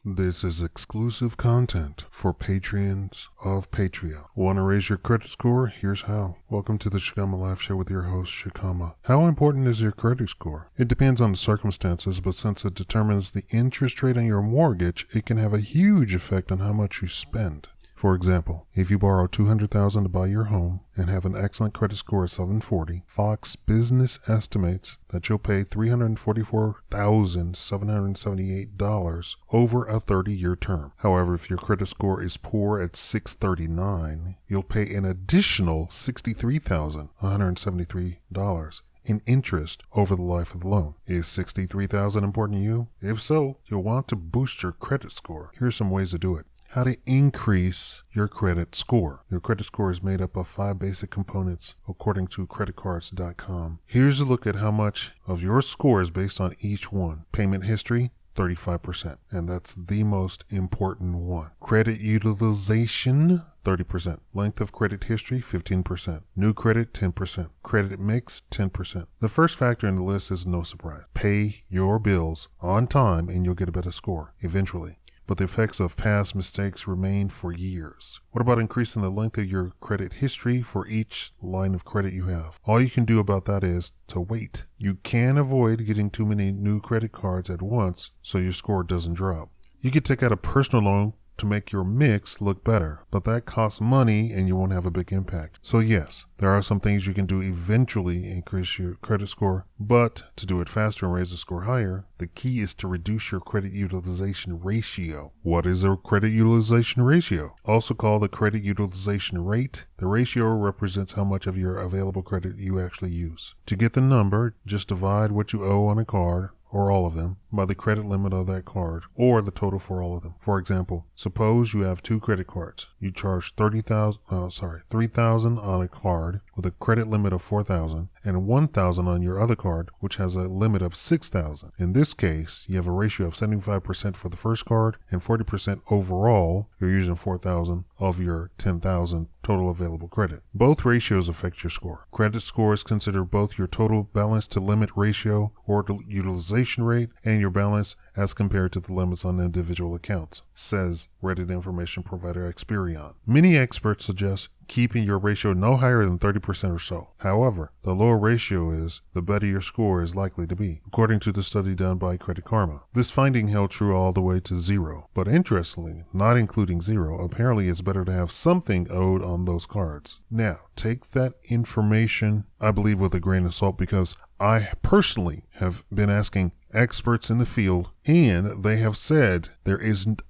This is exclusive content for Patreons of Patreon. Want to raise your credit score? Here's how. Welcome to the Shakaama Live Show with your host, Shakaama. How important is your credit score? It depends on the circumstances, but since it determines the interest rate on your mortgage, it can have a huge effect on how much you spend. For example, if you borrow $200,000 to buy your home and have an excellent credit score of 740, Fox Business estimates that you'll pay $344,778 over a 30-year term. However, if your credit score is poor at 639, you'll pay an additional $63,173 in interest over the life of the loan. Is $63,000 important to you? If so, you'll want to boost your credit score. Here's some ways to do it. How to increase your credit score. Your credit score is made up of 5 basic components according to creditcards.com. Here's a look at how much of your score is based on each one. Payment history, 35%, and that's the most important one. Credit utilization, 30%. Length of credit history, 15%. New credit, 10%. Credit mix, 10%. The first factor in the list is no surprise. Pay your bills on time and you'll get a better score eventually. But the effects of past mistakes remain for years. What about increasing the length of your credit history for each line of credit you have? All you can do about that is to wait. You can avoid getting too many new credit cards at once so your score doesn't drop. You could take out a personal loan to make your mix look better, but that costs money and you won't have a big impact. So yes, there are some things you can do eventually increase your credit score, but to do it faster and raise the score higher, the key is to reduce your credit utilization ratio. What is a credit utilization ratio? Also called a credit utilization rate. The ratio represents how much of your available credit you actually use. To get the number, just divide what you owe on a card, or all of them, by the credit limit of that card, or the total for all of them. For example, suppose you have 2 credit cards. You charge $3,000 on a card with a credit limit of $4,000 and $1,000 on your other card, which has a limit of $6,000. In this case, you have a ratio of 75% for the first card and 40% overall. You're using $4,000 of your $10,000 total available credit. Both ratios affect your score. Credit scores consider both your total balance to limit ratio or utilization rate and your balance as compared to the limits on individual accounts, says Reddit information provider Experian. Many experts suggest keeping your ratio no higher than 30% or so. However, the lower ratio is, the better your score is likely to be, according to the study done by Credit Karma. This finding held true all the way to 0. But interestingly, not including 0, apparently it's better to have something owed on those cards. Now, take that information, I believe, with a grain of salt, because I personally have been asking experts in the field, and they have said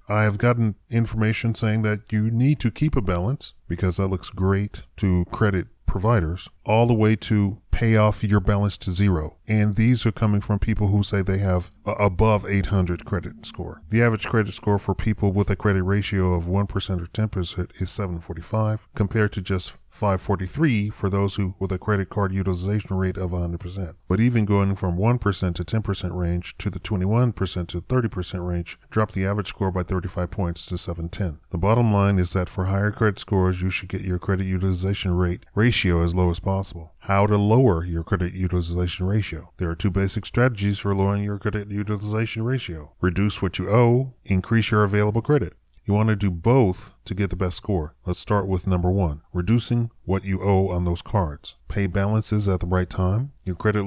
I have gotten information saying that you need to keep a balance, because that looks great to credit providers, all the way to pay off your balance to 0. And these are coming from people who say they have above 800 credit score. The average credit score for people with a credit ratio of 1% or 10% is 745, compared to just 543 for those who with a credit card utilization rate of 100%. But even going from 1% to 10% range to the 21% to 30% range dropped the average score by 35 points to 710. The bottom line is that for higher credit scores, you should get your credit utilization rate ratio as low as possible. How to lower your credit utilization ratio? There are 2 basic strategies for lowering your credit utilization ratio. Reduce what you owe, increase your available credit. You want to do both to get the best score. Let's start with number 1, reducing what you owe on those cards. Pay balances at the right time. Your credit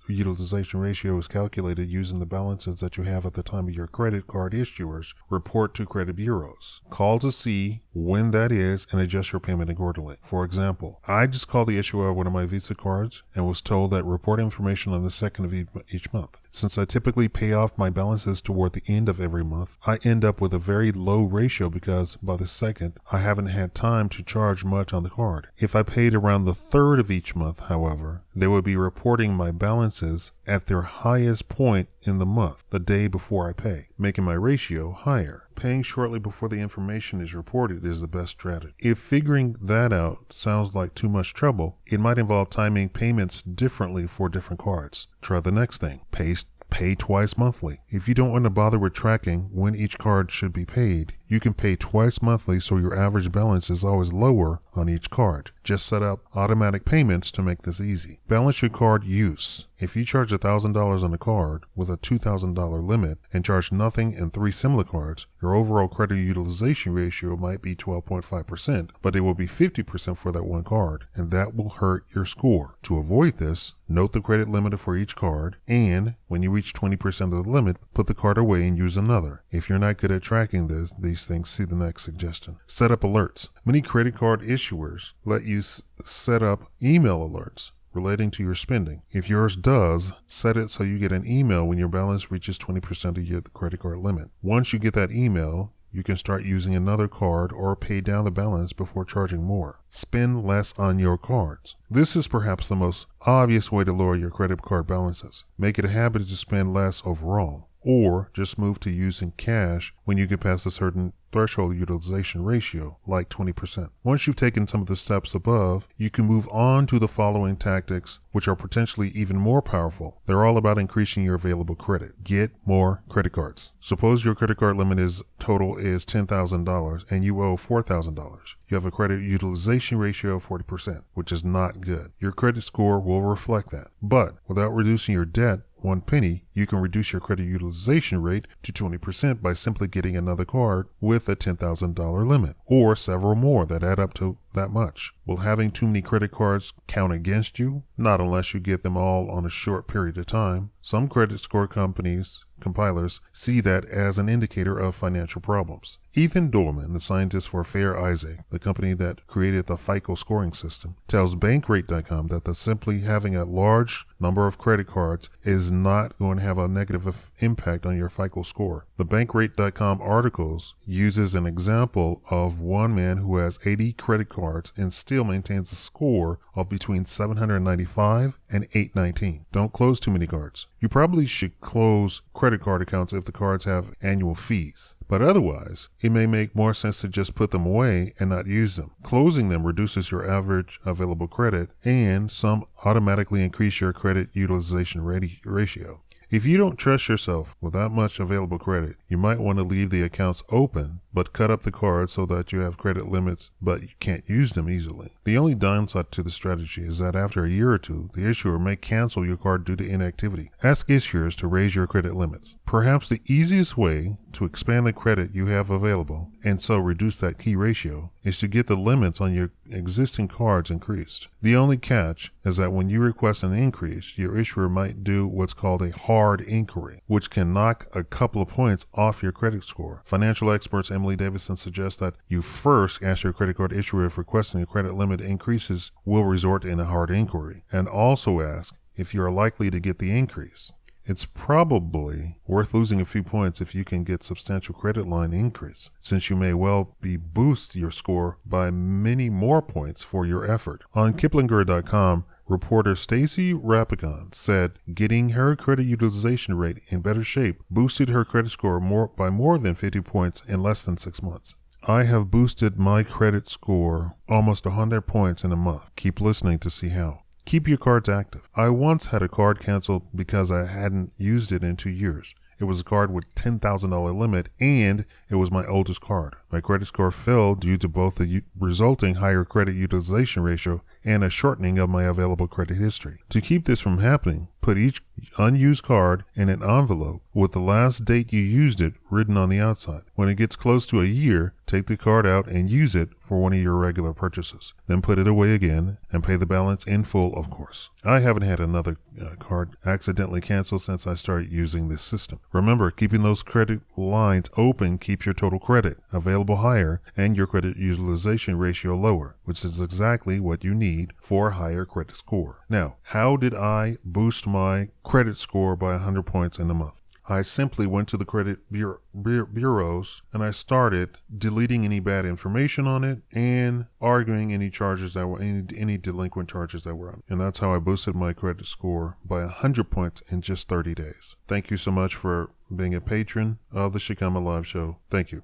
utilization ratio is calculated using the balances that you have at the time of your credit card issuer's report to credit bureaus. Call to see when that is and adjust your payment accordingly. For example, I just called the issuer of one of my Visa cards and was told that report information on the 2nd of each month. Since I typically pay off my balances toward the end of every month, I end up with a very low ratio because by the 2nd, I haven't had time to charge much on the card. If I paid around the 3rd of each month, however, they would be reporting my balances at their highest point in the month, the day before I pay, making my ratio higher. Paying shortly before the information is reported is the best strategy. If figuring that out sounds like too much trouble, it might involve timing payments differently for different cards. Try the next thing. Pay twice monthly. If you don't want to bother with tracking when each card should be paid, You can pay twice monthly so your average balance is always lower on each card. Just set up automatic payments to make this easy. Balance your card use. If you charge $1,000 on a card with a $2,000 limit and charge nothing in 3 similar cards, your overall credit utilization ratio might be 12.5%, but it will be 50% for that one card, and that will hurt your score. To avoid this, note the credit limit for each card, and when you reach 20% of the limit, put the card away and use another. If you're not good at tracking these things, see the next suggestion. Set up alerts. Many credit card issuers let you set up email alerts relating to your spending. If yours does, set it so you get an email when your balance reaches 20% of your credit card limit. Once you get that email, you can start using another card or pay down the balance before charging more. Spend less on your cards. This is perhaps the most obvious way to lower your credit card balances. Make it a habit to spend less overall, or just move to using cash when you get past a certain threshold utilization ratio, like 20%. Once you've taken some of the steps above, you can move on to the following tactics, which are potentially even more powerful. They're all about increasing your available credit. Get more credit cards. Suppose your credit card limit total is $10,000 and you owe $4,000. You have a credit utilization ratio of 40%, which is not good. Your credit score will reflect that. But without reducing your debt one penny, you can reduce your credit utilization rate to 20% by simply getting another card with a $10,000 limit, or several more that add up to that much. Will having too many credit cards count against you? Not unless you get them all on a short period of time. Some credit score compilers see that as an indicator of financial problems. Ethan Dorman, the scientist for Fair Isaac, the company that created the FICO scoring system, tells Bankrate.com that simply having a large number of credit cards is not going to have a negative impact on your FICO score. The Bankrate.com articles uses an example of one man who has 80 credit cards and still maintains a score of between 795 and 819. Don't close too many cards. You probably should close credit card accounts if the cards have annual fees, but otherwise, it may make more sense to just put them away and not use them. Closing them reduces your average available credit, and some automatically increase your credit utilization ratio. If you don't trust yourself with that much available credit, you might want to leave the accounts open, but cut up the cards so that you have credit limits, but you can't use them easily. The only downside to the strategy is that after a year or two, the issuer may cancel your card due to inactivity. Ask issuers to raise your credit limits. Perhaps the easiest way to expand the credit you have available, and so reduce that key ratio, is to get the limits on your existing cards increased. The only catch is that when you request an increase, your issuer might do what's called a hard inquiry, which can knock a couple of points off your credit score. Financial experts Emily Davidson suggests that you first ask your credit card issuer if requesting a credit limit increases will result in a hard inquiry, and also ask if you are likely to get the increase. It's probably worth losing a few points if you can get substantial credit line increase, since you may well boost your score by many more points for your effort. On Kiplinger.com, reporter Stacy Rapicon said getting her credit utilization rate in better shape boosted her credit score by more than 50 points in less than 6 months. I have boosted my credit score almost 100 points in a month. Keep listening to see how. Keep your cards active. I once had a card canceled because I hadn't used it in 2 years. It was a card with $10,000 limit, and it was my oldest card. My credit score fell due to both the resulting higher credit utilization ratio and a shortening of my available credit history. To keep this from happening, put each unused card in an envelope with the last date you used it written on the outside. When it gets close to a year, take the card out and use it for one of your regular purchases. Then put it away again and pay the balance in full, of course. I haven't had another card accidentally canceled since I started using this system. Remember, keeping those credit lines open keeps your total credit available higher and your credit utilization ratio lower, which is exactly what you need for a higher credit score. Now, how did I boost my credit score by 100 points in a month? I simply went to the credit bureaus and I started deleting any bad information on it and arguing any charges that were any delinquent charges that were on it. And that's how I boosted my credit score by 100 points in just 30 days. Thank you so much for being a patron of the Shakaama Live Show. Thank you.